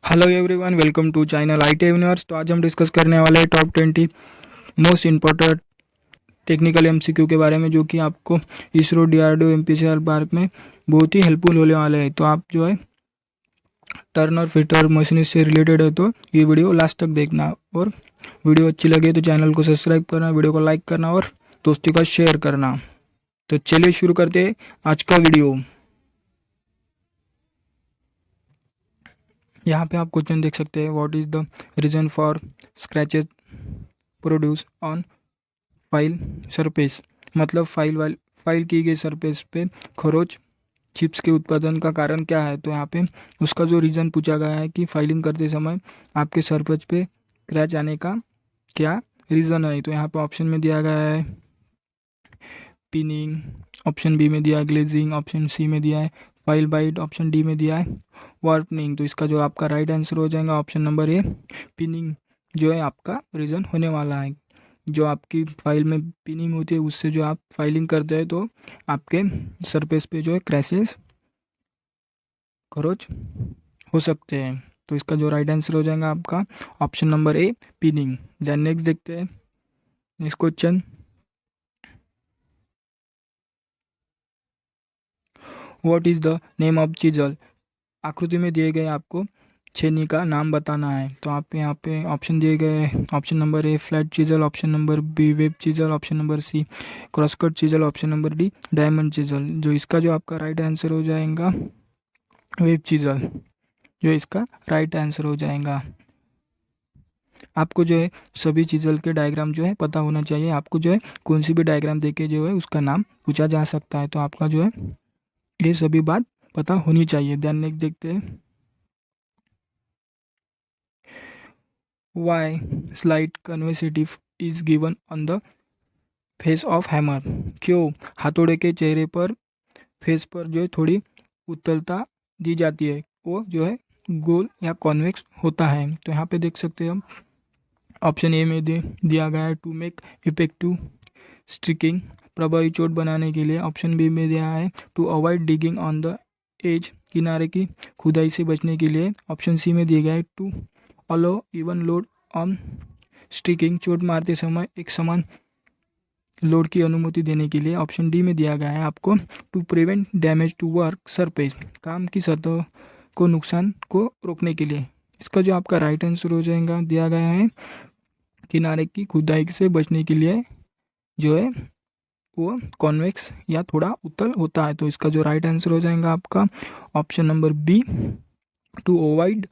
Hello everyone, welcome to channel IT universe. तो आज हम डिस्कस करने वाले हैं top 20 most important technical MCQ के बारे में, जो कि आपको इसरो, DRDO, MPCR पार्क में बहुत ही हेल्पफुल होने वाले हैं। तो आप जो है टर्नर फिटर मशीनिस्ट से रिलेटेड है तो ये वीडियो लास्ट तक देखना, और वीडियो अच्छी लगे तो चैनल को सब्सक्राइब करना, वीडियो को लाइक करना और दोस्तों का शेयर करना। तो चलिए शुरू करते हैं आज का वीडियो। यहाँ पे आप क्वेश्चन देख सकते हैं, what is the reason for scratches produce on file surface. मतलब फाइल की गई सरफेस पे खरोच चिप्स के उत्पादन का कारण क्या है। तो यहाँ पे उसका जो रीज़न पूछा गया है कि फाइलिंग करते समय आपके सरफेस पे क्रैच आने का क्या रीज़न है। तो यहाँ पे ऑप्शन में दिया गया है पिनिंग, ऑप्शन बी में दिया है ग्लेजिंग, ऑप्शन सी में दिया है फाइल बाइट, ऑप्शन डी में दिया है वार्पनिंग। तो इसका जो आपका राइट आंसर हो जाएगा ऑप्शन नंबर ए, पिनिंग जो है आपका रीज़न होने वाला है। जो आपकी फाइल में पिनिंग होती है उससे जो आप फाइलिंग करते हैं तो आपके सरफेस पे जो है क्रैशेस खरोच हो सकते हैं। तो इसका जो राइट आंसर हो जाएगा आपका option number A, pinning. Then next देखते हैं next question. What is the name of chisel. आकृति में दिए गए आपको छेनी का नाम बताना है। तो आप यहाँ पे ऑप्शन दिए गए हैं, option number A flat chisel, option number B web chisel, option number C crosscut chisel, option number D diamond chisel. जो इसका जो आपका राइट आंसर हो जाएगा वेब चीजल, जो इसका राइट आंसर हो जाएगा। आपको जो है सभी चीजल के डायग्राम जो है पता होना चाहिए। आपको जो है कौन सी भी डायग्राम देके जो है उसका नाम पूछा जा सकता है। तो आपका जो है ये सभी बात पता होनी चाहिए। देन नेक्स्ट देखते हैं, why slight convexity is given on the face of hammer. क्यों हथौड़े के चेहरे पर फेस पर जो है थोड़ी उत्तलता दी जाती है, वो जो है गोल या कॉन्वेक्स होता है। तो यहाँ पे देख सकते हैं हम ऑप्शन ए में दिया गया है टू मेक इफेक्टिव स्ट्रिकिंग, प्रभावी चोट बनाने के लिए। ऑप्शन बी में दिया है to avoid digging on the edge, किनारे की खुदाई से बचने के लिए। ऑप्शन सी में दिया गया है to allow even load on striking, चोट मारते समय एक समान लोड की अनुमति देने के लिए। ऑप्शन डी में दिया गया है आपको to prevent damage to work surface, काम की सतह को नुकसान को रोकने के लिए। इसका जो आपका राइट आंसर हो जाएगा दिया गया है किनारे की खुदाई से बचने के लिए जो है वो कॉन्वेक्स या थोड़ा उत्तल होता है। तो इसका जो राइट आंसर हो जाएगा आपका option number B, to avoid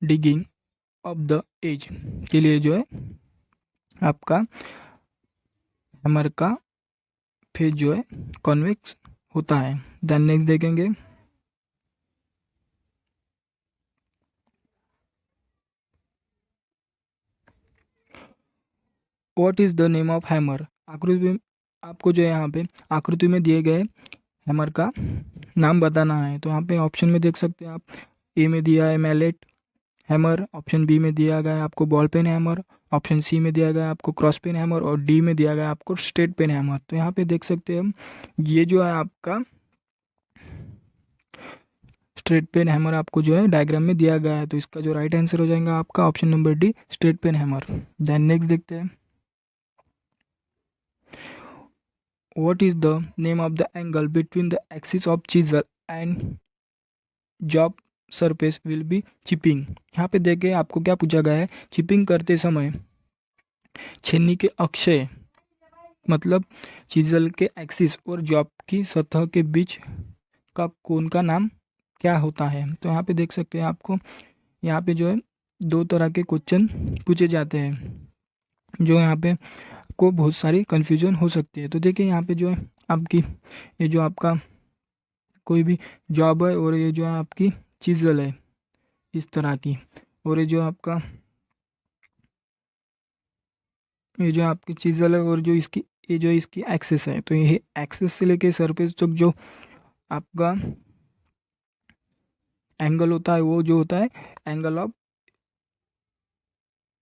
digging of the edge के लिए जो है आपका हैमर का फेस जो है कॉन्वेक्स होता है। देन नेक्स्ट देखेंगे, what is the name of hammer. आकृति में आपको जो है यहाँ पे आकृति में दिए गए हैमर का नाम बताना है। तो यहाँ पे ऑप्शन में देख सकते हैं आप, ए में दिया है मैलेट हैमर, ऑप्शन बी में दिया गया है आपको ball pen hammer, option C में दिया गया है आपको क्रॉस पेन हैमर, और डी में दिया गया है आपको स्ट्रेट पेन हैमर। तो यहाँ पे देख सकते हैं हम ये जो है आपका स्ट्रेट पेन हैमर आपको जो है डायग्राम में दिया गया है। तो इसका जो राइट आंसर हो जाएगा आपका option number D, straight pen hammer. Then next देखते हैं, what is the name of the angle between the axis of chisel and job surface will be chipping. यहाँ पे देखें आपको क्या पूछा गया है, चिपिंग करते समय छेनी के अक्षय मतलब चीजल के एक्सिस और जॉब की सतह के बीच का कोण का नाम क्या होता है। तो यहाँ पे देख सकते हैं आपको यहाँ पे जो है दो तरह के क्वेश्चन पूछे जाते हैं, जो यहाँ पे को बहुत सारी कन्फ्यूजन हो सकती है। तो देखिए यहाँ पे जो है आपकी ये जो आपका कोई भी जॉब है और ये जो है आपकी चीजल है इस तरह की, और ये जो आपका ये जो आपकी चीजल है और जो इसकी ये जो इसकी एक्सेस है। तो ये एक्सेस से लेके सरफेस तक जो आपका एंगल होता है वो जो होता है एंगल ऑफ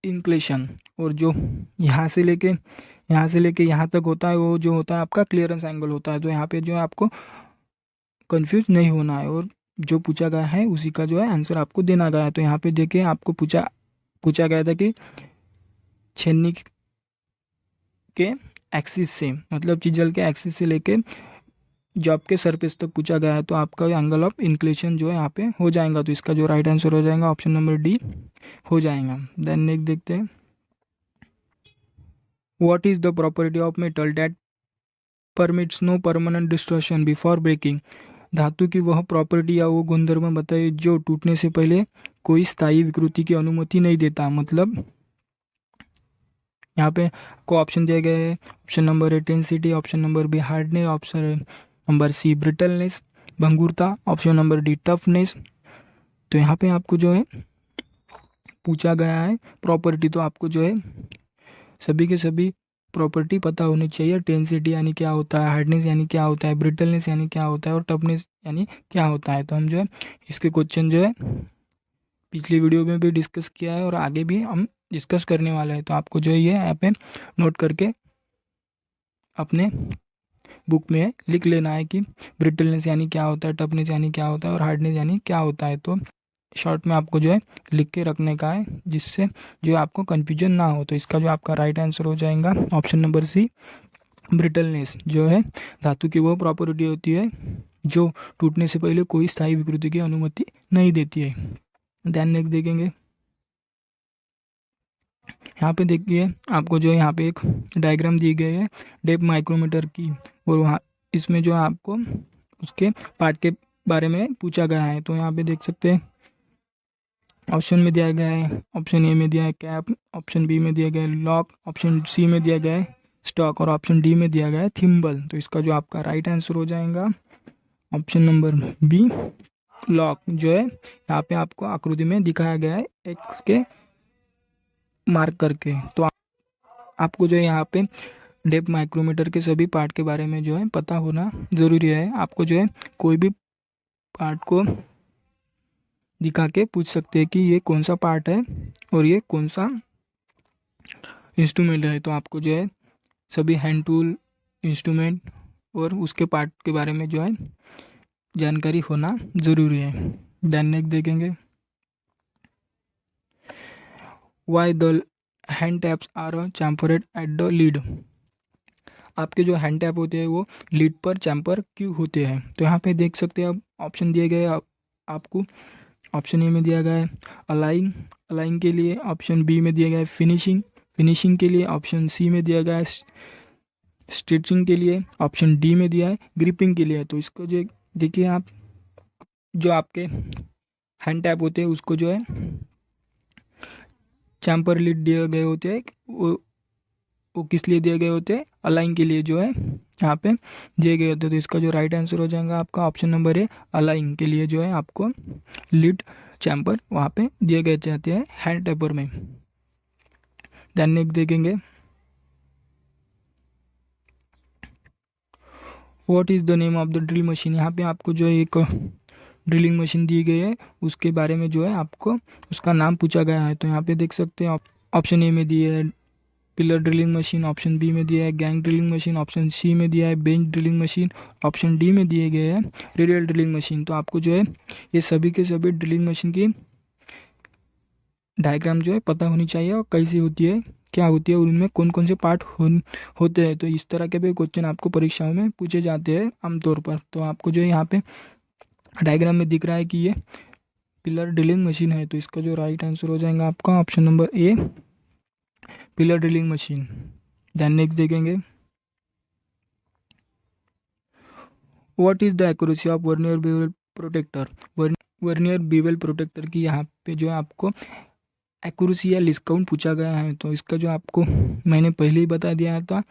इंक्लेशन, और जो यहाँ से लेके यहाँ तक होता है वो जो होता है आपका क्लियरेंस एंगल होता है। तो यहाँ पे जो है आपको कंफ्यूज नहीं होना है। और जो पूछा गया है उसी का जो है आंसर आपको देना गया है। तो यहाँ पे देखिए आपको पूछा गया था कि छेनी के एक्सिस से, मतलब चिजल के एक्सिस से लेके जो आपके सरफेस तक पूछा गया है, तो आपका एंगल ऑफ इंक्लिनेशन जो है यहाँ पे हो जाएगा। तो इसका जो राइट आंसर हो जाएगा ऑप्शन नंबर डी हो जाएगा। देन नेक्स्ट देखते हैं, what is the property of metal that permits no permanent destruction before breaking. धातु की वह प्रॉपर्टी या वो गुणधर्म बताइए जो टूटने से पहले कोई स्थायी विकृति की अनुमति नहीं देता। मतलब यहाँ पे को ऑप्शन दिए गए हैं, option number A tenacity, option number B hardness, option number C brittleness भंगुरता, ऑप्शन नंबर डी टफनेस। तो यहाँ पे आपको जो है पूछा गया है प्रॉपर्टी, तो आपको जो है सभी के सभी प्रॉपर्टी पता होनी चाहिए। टेंसिटी यानी क्या होता है, हार्डनेस यानी क्या होता है, ब्रिटलनेस यानी क्या होता है और टफनेस यानी क्या होता है। तो हम जो है इसके क्वेश्चन जो है पिछली वीडियो में भी डिस्कस किया है और आगे भी हम डिस्कस करने वाले हैं। तो आपको जो है ये यहाँ पे नोट करके अपने बुक में लिख लेना है कि ब्रिटलनेस यानी क्या होता है, टफनेस यानी क्या होता है और हार्डनेस यानी क्या होता है। तो शॉर्ट में आपको जो है लिख के रखने का है, जिससे जो है आपको कन्फ्यूजन ना हो। तो इसका जो आपका राइट आंसर हो जाएगा ऑप्शन नंबर सी ब्रिटलनेस, जो है धातु की वो प्रॉपर्टी होती है जो टूटने से पहले कोई स्थायी विकृति की अनुमति नहीं देती है। ध्यान नेक्स्ट देखेंगे, यहाँ पे देखिए आपको जो है यहाँ पे एक डायग्राम दी गई है डेप्थ माइक्रोमीटर की, और वहाँ इसमें जो है आपको उसके पार्ट के बारे में पूछा गया है। तो यहाँ पे देख सकते हैं ऑप्शन में दिया गया है, ऑप्शन ए में दिया है कैप, ऑप्शन बी में दिया गया है लॉक, ऑप्शन सी में दिया गया है स्टॉक और ऑप्शन डी में दिया गया है थिम्बल। तो इसका जो आपका राइट आंसर हो जाएगा ऑप्शन नंबर बी लॉक, जो है यहाँ पे आपको आकृति में दिखाया गया है एक्स के मार्क करके। तो आपको जो है यहाँ पे डेप्थ माइक्रोमीटर के सभी पार्ट के बारे में जो है पता होना ज़रूरी है। आपको जो है कोई भी पार्ट को दिखा के पूछ सकते हैं कि ये कौन सा पार्ट है और ये कौन सा इंस्ट्रूमेंट है। तो आपको जो है सभी हैंड टूल, इंस्ट्रूमेंट और उसके पार्ट के बारे में जो है जानकारी होना ज़रूरी है। देन नेक्स्ट देखेंगे, why the hand taps are chamfered at the lead. आपके जो हैंड टैप होते हैं वो लीड पर चैम्पर क्यों होते हैं। तो यहाँ पे देख सकते हैं आप ऑप्शन दिए गए आपको, ऑप्शन ए में दिया गया है अलाइंग के लिए, ऑप्शन बी में दिया गया है फिनिशिंग के लिए, ऑप्शन सी में दिया गया है स्टिचिंग के लिए, ऑप्शन डी में दिया है ग्रिपिंग के लिए। तो इसको जो देखिए आप जो आपके हैंड टैप होते हैं उसको जो है चैम्पर लीड दिए गए होते हैं, वो किस लिए दिए गए होते हैं, अलाइन के लिए जो है यहाँ पे दिए गए होते हैं। तो इसका जो राइट आंसर हो जाएगा आपका ऑप्शन नंबर ए अलाइन के लिए जो है आपको लीड चैम्पर वहाँ पे दिए गए जाते हैं हैंड टैपर में। देन नेक्स्ट देखेंगे, what is the name of the drill machine. यहाँ पे आपको जो है एक ड्रिलिंग मशीन दी गई है, उसके बारे में जो है आपको उसका नाम पूछा गया है। तो यहाँ पे देख सकते हैं ऑप्शन ए में दिए है pillar drilling machine, option B में दिया है gang drilling machine, option C में दिया है bench drilling machine, option D में दिए गए हैं रेडियल ड्रिलिंग मशीन। तो आपको जो है ये सभी के सभी ड्रिलिंग मशीन की डायग्राम जो है पता होनी चाहिए और कैसी होती है, क्या होती है और उनमें कौन कौन से पार्ट होते हैं। तो इस तरह के भी क्वेश्चन आपको परीक्षाओं में पूछे जाते हैं आमतौर पर। तो आपको जो है यहाँ पे डायग्राम में दिख रहा है कि ये पिलर ड्रिलिंग मशीन है। तो इसका जो राइट आंसर हो जाएगा आपका option number A pillar drilling machine. Then next देखेंगे, what is the accuracy of vernier bevel protractor. Vernier bevel protractor की यहाँ पे जो है आपको एक्यूरेसी या लिस्ट काउंट पूछा गया है। तो इसका जो आपको मैंने पहले ही बता दिया था,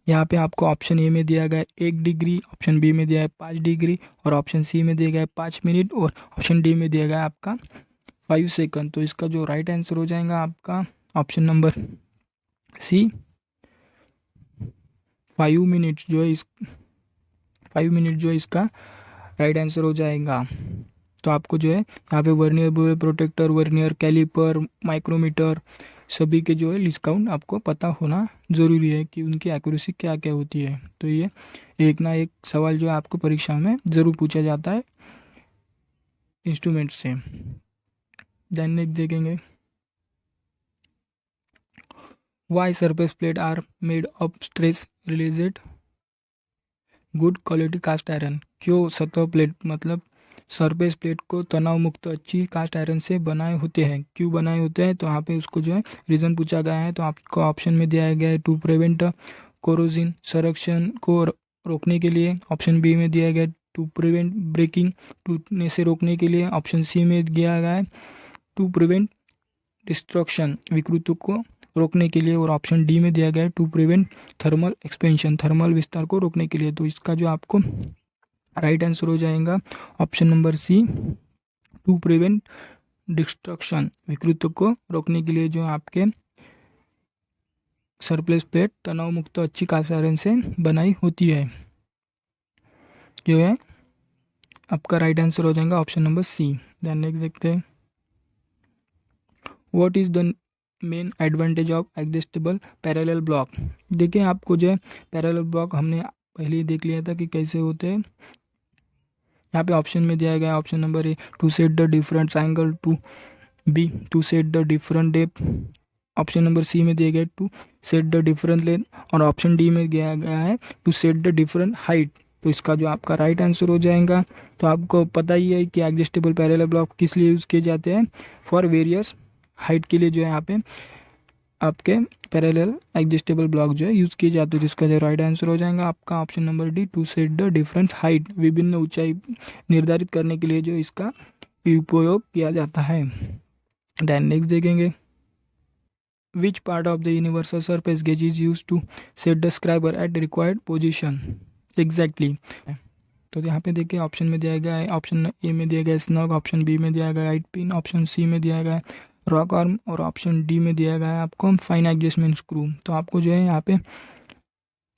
यहाँ पे आपको ऑप्शन ए में दिया गया है 1 डिग्री, ऑप्शन बी में दिया है 5 डिग्री और ऑप्शन सी में दिया गया है 5 मिनट और ऑप्शन डी में दिया गया है आपका 5 सेकंड। तो इसका जो राइट आंसर हो जाएगा आपका ऑप्शन नंबर सी 5 मिनट, जो है 5 मिनट जो है इसका राइट आंसर हो जाएगा। तो आपको जो है यहाँ पे vernier protector, vernier caliper, micrometer सभी के जो है लिस्ट काउंट आपको पता होना ज़रूरी है कि उनकी एक्यूरेसी क्या क्या होती है। तो ये एक ना एक सवाल जो है आपको परीक्षा में ज़रूर पूछा जाता है इंस्ट्रूमेंट से। देन नेक्स्ट देखेंगे why surface plate are made of stress released good quality cast iron. क्यों सतह प्लेट मतलब सरफेस प्लेट को तनाव मुक्त अच्छी कास्ट आयरन से बनाए होते हैं, क्यों बनाए होते हैं, तो यहाँ पे उसको जो है रीज़न पूछा गया है। तो आपको ऑप्शन में दिया गया है टू प्रिवेंट कोरोजन संरक्षण को रोकने के लिए, ऑप्शन बी में दिया गया टू प्रिवेंट ब्रेकिंग टूटने से रोकने के लिए, ऑप्शन सी में दिया गया है टू प्रिवेंट डिस्ट्रक्शन विकृति को रोकने के लिए, और ऑप्शन डी में दिया गया है to prevent thermal expansion thermal विस्तार को रोकने के लिए। तो इसका जो आपको राइट आंसर हो जाएगा option number C to prevent destruction विकृति को रोकने के लिए जो आपके सरफेस प्लेट तनाव मुक्त अच्छी कास्ट आयरन से बनाई होती है, जो है आपका राइट आंसर हो जाएगा option number C. Then next देखते हैं what is the main advantage of adjustable parallel block. देखिए आपको जो है पैरेलल ब्लॉक हमने पहले ही देख लिया था कि कैसे होते हैं। यहाँ पे ऑप्शन में दिया गया option number A to set the different angle, to B to set the different depth, option number C में दिया गया to set the different length, और ऑप्शन डी में दिया गया है to set the different height. तो इसका जो आपका राइट आंसर हो जाएगा, तो आपको पता ही है कि एडजस्टेबल पैरेलल ब्लॉक किस लिए यूज़ किए जाते हैं, फॉर वेरियस हाइट के लिए जो है यहाँ पे आपके पैरेलल एडजस्टेबल ब्लॉक जो है यूज़ किए जाते हैं। तो इसका जो राइट आंसर हो जाएगा आपका option number D to set the different height, विभिन्न ऊंचाई निर्धारित करने के लिए जो इसका उपयोग किया जाता है। देन नेक्स्ट देखेंगे which part of the universal surface gauge is use to set the scriber at required position exactly. तो यहाँ पे देखिए ऑप्शन में दिया गया है, ऑप्शन ए में दिया गया है स्नग, ऑप्शन बी में दिया गया है राइट पिन, ऑप्शन सी में दिया गया है रॉक आर्म, और ऑप्शन डी में दिया गया है आपको फाइन एडजस्टमेंट स्क्रू। तो आपको जो है यहाँ पे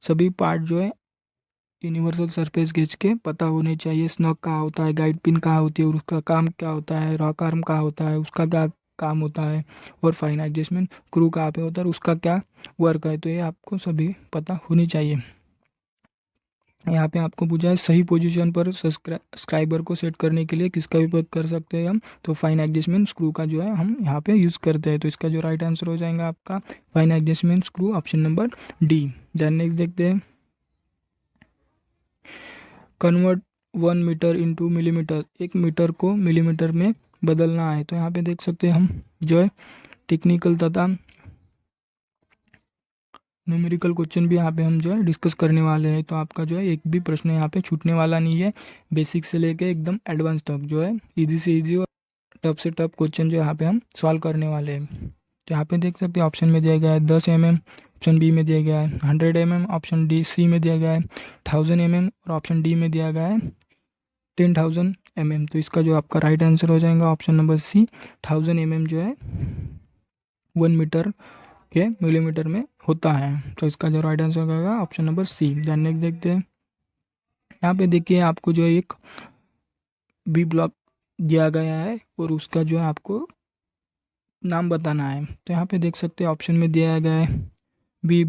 सभी पार्ट जो है यूनिवर्सल सरफेस गेज के पता होने चाहिए। स्नग कहाँ होता है, गाइड पिन कहाँ होती है और उसका काम क्या होता है, रॉक आर्म कहाँ होता है उसका क्या काम होता है, और फाइन एडजस्टमेंट स्क्रू कहाँ पे होता है और उसका क्या वर्क है। तो ये आपको सभी पता होनी चाहिए। यहाँ पे आपको पूछा है सही पोजीशन पर सब्सक्राइबर को सेट करने के लिए किसका उपयोग कर सकते हैं हम, तो फाइन एडजस्टमेंट स्क्रू का जो है हम यहाँ पे यूज़ करते हैं। तो इसका जो राइट आंसर हो जाएगा आपका fine adjustment screw, option number D. Then next देखते हैं convert 1 metre into millimetre, 1 metre को मिलीमीटर में बदलना है। तो यहाँ पे देख सकते हैं हम जो है टेक्निकल तथा न्यूमेरिकल क्वेश्चन भी यहाँ पे हम जो है डिस्कस करने वाले हैं। तो आपका जो है एक भी प्रश्न यहाँ पे छूटने वाला नहीं है, बेसिक से लेके एकदम एडवांस तक जो है इजी से इजी और टफ से टफ क्वेश्चन जो यहाँ पे हम सॉल्व करने वाले हैं। तो यहाँ पे देख सकते हैं ऑप्शन में दिया गया है 10 mm, ऑप्शन बी में दिया गया है 100 mm, ऑप्शन डी सी में दिया गया है 1000 mm, और ऑप्शन डी में दिया गया है 10,000 mm। तो इसका जो आपका राइट आंसर हो जाएगा ऑप्शन नंबर सी 1000 mm जो है 1 मीटर के मिलीमीटर में होता है। तो इसका जो राइट आंसर होगा option number C. Then next देखते हैं यहाँ पे देखिए आपको जो एक बी ब्लॉक दिया गया है और उसका जो है आपको नाम बताना है। तो यहाँ पे देख सकते हैं ऑप्शन में दिया गया है बी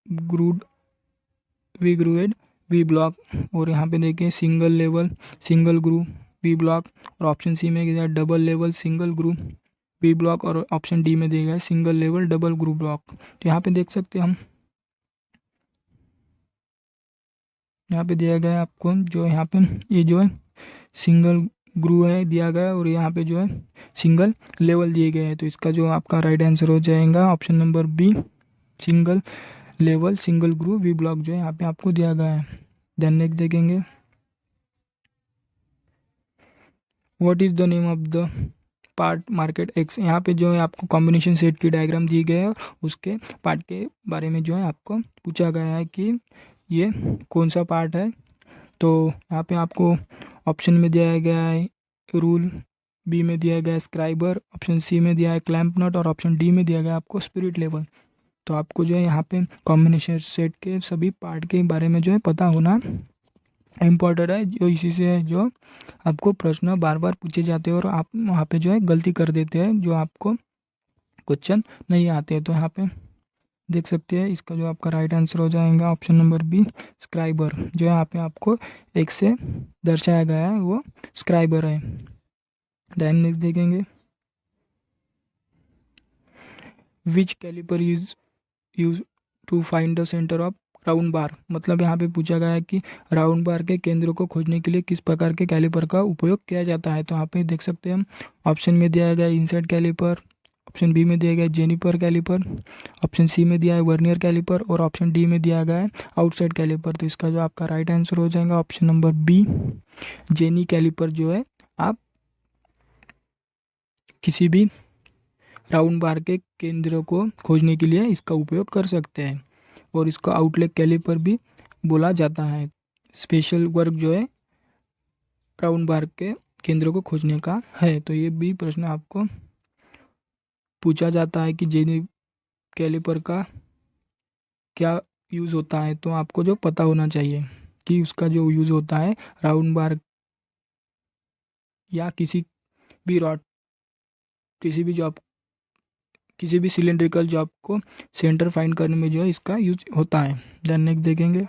ग्रूड, वी ग्रूएड, वी ब्लॉक, और यहाँ पे देखिए single level single groove V block, और ऑप्शन सी में दिया डबल लेवल सिंगल ग्रू बी ब्लॉक, और ऑप्शन डी में दिया गया है सिंगल लेवल डबल ग्रू ब्लॉक। तो यहाँ पे देख सकते हैं हम यहाँ पे दिया गया है आपको जो यहाँ पे ये जो है सिंगल ग्रू है दिया गया है, और यहाँ पे जो है सिंगल लेवल दिए गए हैं। तो इसका जो आपका राइट आंसर हो जाएगा option number B single level single groove V block जो है यहाँ पे आपको दिया गया है। देन नेक्स्ट देखेंगे what is the name of the part marked X. यहाँ पे जो है आपको कॉम्बिनेशन सेट की डायग्राम दी गई है और उसके पार्ट के बारे में जो है आपको पूछा गया है कि ये कौन सा पार्ट है। तो यहाँ पे आपको ऑप्शन में दिया गया है रूल, बी में दिया गया है स्क्राइबर, ऑप्शन सी में दिया है क्लैंप नट, और ऑप्शन डी में दिया गया आपको स्पिरिट लेवल। तो आपको जो है यहाँ पे कॉम्बिनेशन सेट के सभी पार्ट के बारे में जो है पता होना इम्पोर्टेंट है, जो इसी से है जो आपको प्रश्न बार बार पूछे जाते हैं और आप वहाँ पे जो है गलती कर देते हैं जो आपको क्वेश्चन नहीं आते हैं। तो यहाँ पे देख सकते हैं इसका जो आपका राइट आंसर हो जाएगा ऑप्शन नंबर बी स्क्राइबर, जो यहाँ पे आपको एक से दर्शाया गया है वो स्क्राइबर है। देन नेक्स्ट देखेंगे which caliper use to find the centre of round bar. मतलब यहाँ पे पूछा गया है कि राउंड बार के केंद्र को खोजने के लिए किस प्रकार के कैलिपर का उपयोग किया जाता है। तो यहाँ पे देख सकते हैं हम ऑप्शन में दिया गया इनसाइड कैलिपर, ऑप्शन बी में दिया गया जेनिपर कैलिपर, ऑप्शन सी में दिया है वर्नियर कैलिपर और ऑप्शन डी में दिया गया है आउटसाइड कैलिपर। तो इसका जो आपका राइट आंसर हो जाएगा option number B, jenny caliper जो है आप किसी भी राउंड बार के केंद्र को खोजने के लिए इसका उपयोग कर सकते हैं और इसको आउटलेट कैलिपर भी बोला जाता है। स्पेशल वर्क जो है राउंड बार के केंद्र को खोजने का है। तो ये भी प्रश्न आपको पूछा जाता है कि जेनी कैलिपर का क्या यूज़ होता है, तो आपको जो पता होना चाहिए कि उसका जो यूज़ होता है राउंड बार या किसी भी रॉड, किसी भी सिलेंड्रिकल जॉब को सेंटर फाइंड करने में जो है इसका यूज होता है। देन नेक्स्ट देखेंगे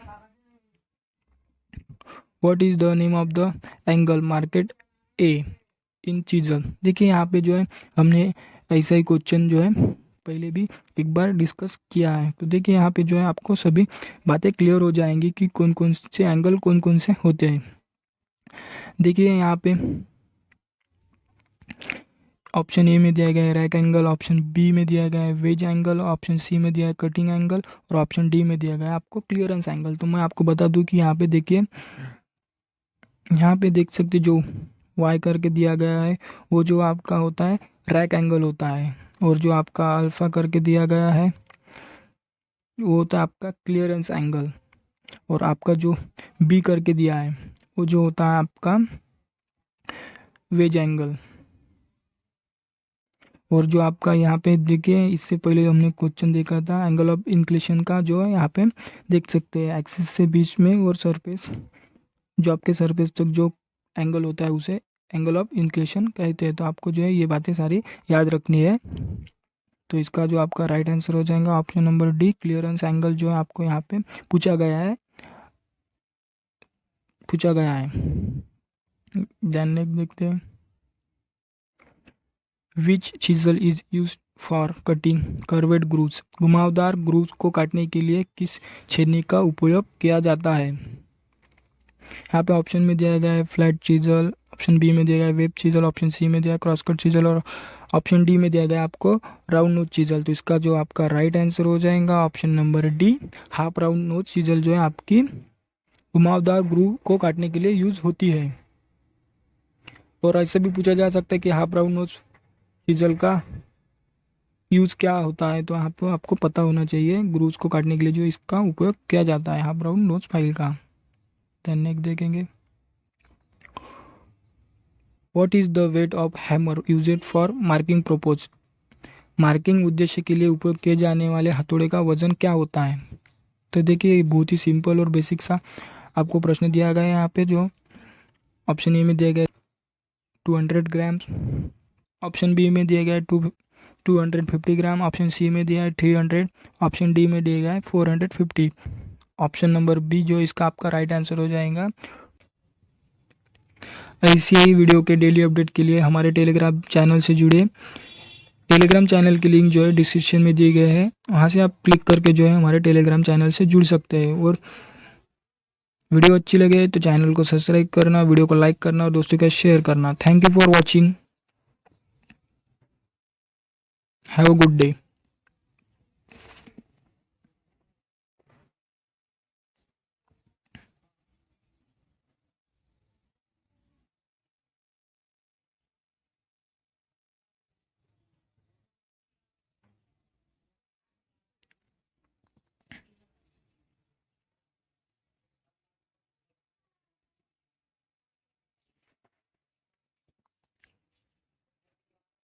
what is the name of the angle market A in chisel. देखिए यहाँ पे जो है हमने ऐसा ही क्वेश्चन जो है पहले भी एक बार डिस्कस किया है। तो देखिए यहाँ पे जो है आपको सभी बातें क्लियर हो जाएंगी कि कौन कौन से एंगल कौन कौन से होते हैं। देखिए यहाँ पे ऑप्शन ए में दिया गया है रैक एंगल, ऑप्शन बी में दिया गया है वेज एंगल, ऑप्शन सी में दिया है कटिंग एंगल और ऑप्शन डी में दिया गया है आपको क्लियरेंस एंगल। तो मैं आपको बता दूं कि यहाँ पे देखिए, यहाँ पे देख सकते जो वाई करके दिया गया है वो जो आपका होता है रैक एंगल होता है और जो आपका अल्फा करके दिया गया है वो होता है आपका क्लियरेंस एंगल और आपका जो बी करके दिया है वो जो होता है आपका वेज एंगल। और जो आपका यहाँ पे देखिए इससे पहले हमने क्वेश्चन देखा था एंगल ऑफ इंक्लिनेशन का जो है यहाँ पे देख सकते हैं एक्सिस से बीच में और सरफेस जो आपके सरफेस तक जो एंगल होता है उसे एंगल ऑफ इंक्लिनेशन कहते हैं। तो आपको जो है ये बातें सारी याद रखनी है। तो इसका जो आपका राइट आंसर हो जाएगा option number D, clearance angle जो है आपको यहाँ पे पूछा गया है। देन नेक्स्ट देखते हैं which chisel is use for cutting curved grooves. घुमावदार ग्रूव्स को काटने के लिए किस छेदनी का उपयोग किया जाता है। यहाँ पे ऑप्शन में दिया गया है फ्लैट चीजल, ऑप्शन बी में दिया गया है वेब चीजल, ऑप्शन सी में दिया है क्रॉसकट चीजल और ऑप्शन डी में दिया गया है आपको राउंड नोज चीजल। तो इसका जो आपका राइट आंसर हो जाएगा option number D, half round nose chisel जो है आपकी घुमावदार ग्रूव को काटने के लिए यूज होती है। और ऐसे भी पूछा जा सकता है कि हाफ राउंड नोज चीजल का यूज़ क्या होता है। तो यहाँ पर आपको पता होना चाहिए ग्रूव्स को काटने के लिए जो इसका उपयोग किया जाता है हाफ राउंड नोज फाइल का। देन नेक्स्ट देखेंगे what is the weight of hammer used for marking purpose. Marking उद्देश्य के लिए उपयोग किए जाने वाले हथौड़े का वजन क्या होता है। तो देखिए बहुत ही सिंपल और बेसिक सा आपको प्रश्न दिया गया है यहाँ पे। जो ऑप्शन ए में दिया गया 200 ग्राम्स, ऑप्शन बी में दिया गया है 250 ग्राम, ऑप्शन सी में दिया है 300, ऑप्शन डी में दिया गया है 450। ऑप्शन नंबर बी जो इसका आपका राइट आंसर हो जाएगा। ऐसी ही वीडियो के डेली अपडेट के लिए हमारे टेलीग्राम चैनल से जुड़े। टेलीग्राम चैनल की लिंक जो है डिस्क्रिप्शन में दिए गए हैं, वहाँ से आप क्लिक करके जो है हमारे टेलीग्राम चैनल से जुड़ सकते हैं। और वीडियो अच्छी लगे तो चैनल को सब्सक्राइब करना, वीडियो को लाइक करना और दोस्तों के साथ शेयर करना। Thank you for watching, have a good day.